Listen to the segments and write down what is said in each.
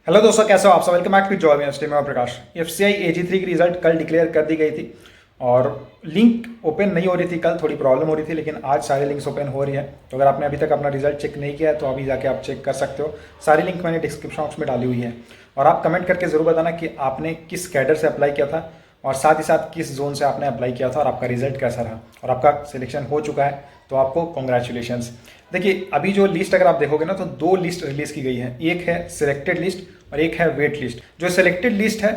Hello दोस्तों, कैसे हो आप सब। Welcome back to job university में प्रकाश। एफसीआई AG3 की रिजल्ट कल डिक्लेयर कर दी गई थी और लिंक ओपन नहीं हो रही थी। कल थोड़ी प्रॉब्लम हो रही थी, लेकिन आज सारी लिंक्स ओपन हो रही है। तो अगर आपने अभी तक अपना रिजल्ट चेक नहीं किया है तो अभी जाके आप चेक कर सकते हो। सारी लिंक मैंने डिस्क्रिप्शन बॉक्स में डाली हुई है। और आप कमेंट करके ज़रूर बताना कि आपने किस कैडर से अप्लाई किया था और साथ ही साथ किस जोन से आपने अप्लाई किया था और आपका रिजल्ट कैसा रहा और आपका सिलेक्शन हो चुका है तो आपको कॉन्ग्रेचुलेशंस। देखिए, अभी जो लिस्ट अगर आप देखोगे ना तो दो लिस्ट रिलीज की गई है। एक है सिलेक्टेड लिस्ट और एक है वेट लिस्ट। जो सिलेक्टेड लिस्ट है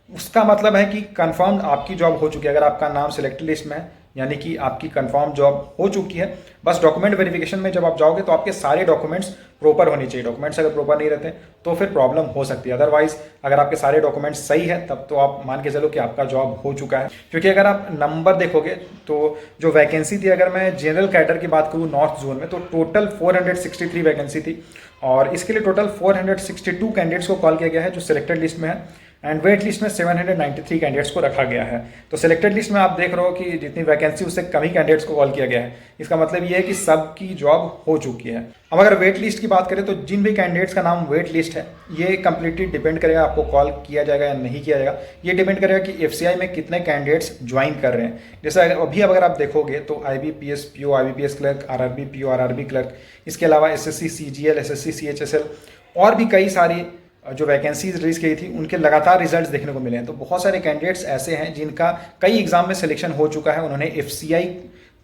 उसका मतलब है कि कंफर्म आपकी जॉब हो चुकी है। अगर आपका नाम सिलेक्टेड लिस्ट में है यानी कि आपकी कंफर्म जॉब हो चुकी है। बस डॉक्यूमेंट वेरिफिकेशन में जब आप जाओगे तो आपके सारे डॉक्यूमेंट्स प्रॉपर होने चाहिए। डॉक्यूमेंट्स अगर प्रॉपर नहीं रहते तो फिर प्रॉब्लम हो सकती है। अदरवाइज अगर आपके सारे डॉक्यूमेंट्स सही है तब तो आप मान के चलो कि आपका जॉब हो चुका है। क्योंकि अगर आप नंबर देखोगे तो जो वैकेंसी थी, अगर मैं जनरल कैडर की बात करूँ नॉर्थ जोन में, तो टोटल 463 वैकेंसी थी और इसके लिए टोटल 462 कैंडिडेट्स को कॉल किया गया है जो सिलेक्टेड लिस्ट में है। एंड वेट लिस्ट में 793 कैंडिडेट्स को रखा गया है। तो सिलेक्टेड लिस्ट में आप देख रहे हो कि जितनी वैकेंसी उससे कम ही कैंडिडेट्स को कॉल किया गया है। इसका मतलब ये है कि सबकी जॉब हो चुकी है। अब अगर वेट लिस्ट की बात करें तो जिन भी कैंडिडेट्स का नाम वेट लिस्ट है ये कंप्लीटली डिपेंड करेगा आपको कॉल किया जाएगा या नहीं किया जाएगा। ये डिपेंड करेगा कि एफसीआई में कितने कैंडिडेट्स ज्वाइन कर रहे हैं। जैसे अभी अगर आप देखोगे तो IBPS PO, IBPS clerk, RRB PO, RRB clerk, इसके अलावा SSC CGL, SSC CHSL और भी कई सारी जो वैकेंसीज रिलीज की थी उनके लगातार रिजल्ट्स देखने को मिले हैं। तो बहुत सारे कैंडिडेट्स ऐसे हैं जिनका कई एग्जाम में सिलेक्शन हो चुका है। उन्होंने एफसीआई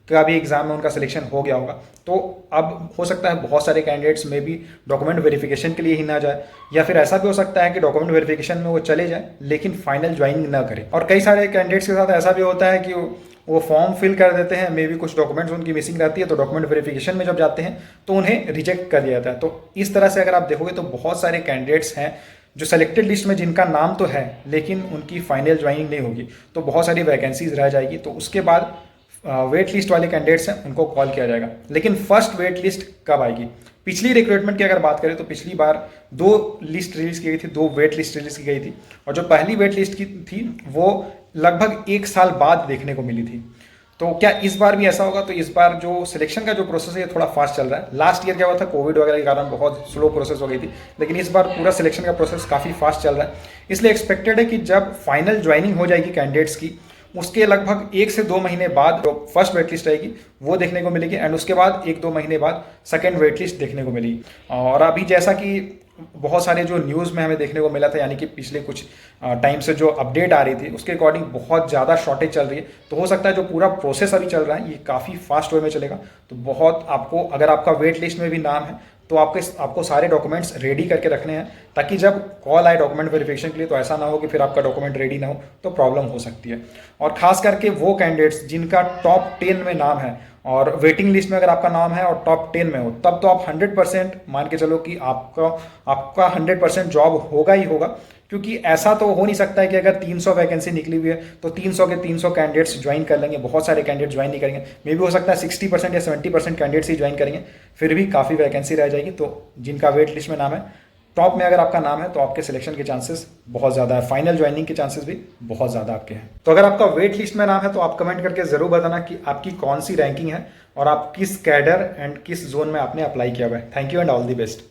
का भी एग्जाम में उनका सिलेक्शन हो गया होगा। तो अब हो सकता है बहुत सारे कैंडिडेट्स में भी डॉक्यूमेंट वेरिफिकेशन के लिए ही ना जाए, या फिर ऐसा भी हो सकता है कि डॉक्यूमेंट वेरिफिकेशन में वो चले जाए लेकिन फाइनल ज्वाइनिंग ना करें। और कई सारे कैंडिडेट्स के साथ ऐसा भी होता है कि वो फॉर्म फिल कर देते हैं, मे भी कुछ डॉक्यूमेंट्स उनकी मिसिंग रहती है, तो डॉक्यूमेंट वेरिफिकेशन में जब जाते हैं तो उन्हें रिजेक्ट कर दिया जाता है। तो इस तरह से अगर आप देखोगे तो बहुत सारे कैंडिडेट्स हैं जो सेलेक्टेड लिस्ट में जिनका नाम तो है लेकिन उनकी फाइनल ज्वाइनिंग नहीं होगी, तो बहुत सारी वैकेंसीज रह जाएगी। तो उसके बाद वेट लिस्ट वाले कैंडिडेट्स हैं उनको कॉल किया जाएगा। लेकिन फर्स्ट वेट लिस्ट कब आएगी? पिछली रिक्रूटमेंट की अगर बात करें तो पिछली बार दो लिस्ट रिलीज की गई थी, दो वेट लिस्ट रिलीज की गई थी। और जो पहली वेट लिस्ट की थी वो लगभग 1 साल बाद देखने को मिली थी। तो क्या इस बार भी ऐसा होगा? तो इस बार जो सिलेक्शन का जो प्रोसेस है ये थोड़ा फास्ट चल रहा है। लास्ट ईयर क्या हुआ था, कोविड वगैरह के कारण बहुत स्लो प्रोसेस हो गई थी, लेकिन इस बार पूरा सिलेक्शन का प्रोसेस काफ़ी फास्ट चल रहा है। इसलिए एक्सपेक्टेड है कि जब फाइनल ज्वाइनिंग हो जाएगी कैंडिडेट्स की, उसके लगभग 1 से 2 महीने बाद जो फर्स्ट वेट लिस्ट आएगी वो देखने को मिलेगी। एंड उसके बाद 1-2 महीने बाद सेकेंड वेट लिस्ट देखने को मिलेगी। और अभी जैसा कि बहुत सारे जो न्यूज़ में हमें देखने को मिला था, यानी कि पिछले कुछ टाइम से जो अपडेट आ रही थी उसके अकॉर्डिंग बहुत ज़्यादा शॉर्टेज चल रही है। तो हो सकता है जो पूरा प्रोसेस अभी चल रहा है ये काफ़ी फास्ट वे में चलेगा। तो बहुत आपको, अगर आपका वेट लिस्ट में भी नाम है तो आपको सारे डॉक्यूमेंट्स रेडी करके रखने हैं, ताकि जब कॉल आए डॉक्यूमेंट वेरिफिकेशन के लिए तो ऐसा ना हो कि फिर आपका डॉक्यूमेंट रेडी ना हो तो प्रॉब्लम हो सकती है। और खास करके वो कैंडिडेट्स जिनका टॉप 10 में नाम है और वेटिंग लिस्ट में अगर आपका नाम है और टॉप 10 में हो, तब तो आप 100% मान के चलो कि आपका 100% जॉब होगा ही होगा। क्योंकि ऐसा तो हो नहीं सकता है कि अगर 300 वैकेंसी निकली हुई है तो 300 के 300 कैंडिडेट्स ज्वाइन कर लेंगे। बहुत सारे कैंडिडेट ज्वाइन नहीं करेंगे, मे भी हो सकता है 60% या 70% कैंडिडेट्स ही ज्वाइन करेंगे, फिर भी काफ़ी वैकेंसी रह जाएगी। तो जिनका वेट लिस्ट में नाम है, टॉप में अगर आपका नाम है तो आपके सिलेक्शन के चांसेस बहुत ज़्यादा है, फाइनल ज्वाइनिंग के चांसेस भी बहुत ज़्यादा आपके हैं। तो अगर आपका वेट लिस्ट में नाम है तो आप कमेंट करके ज़रूर बताना कि आपकी कौन सी रैंकिंग है और आप किस कैडर एंड किस जोन में आपने अप्लाई किया हुआ है। Thank you and all the best.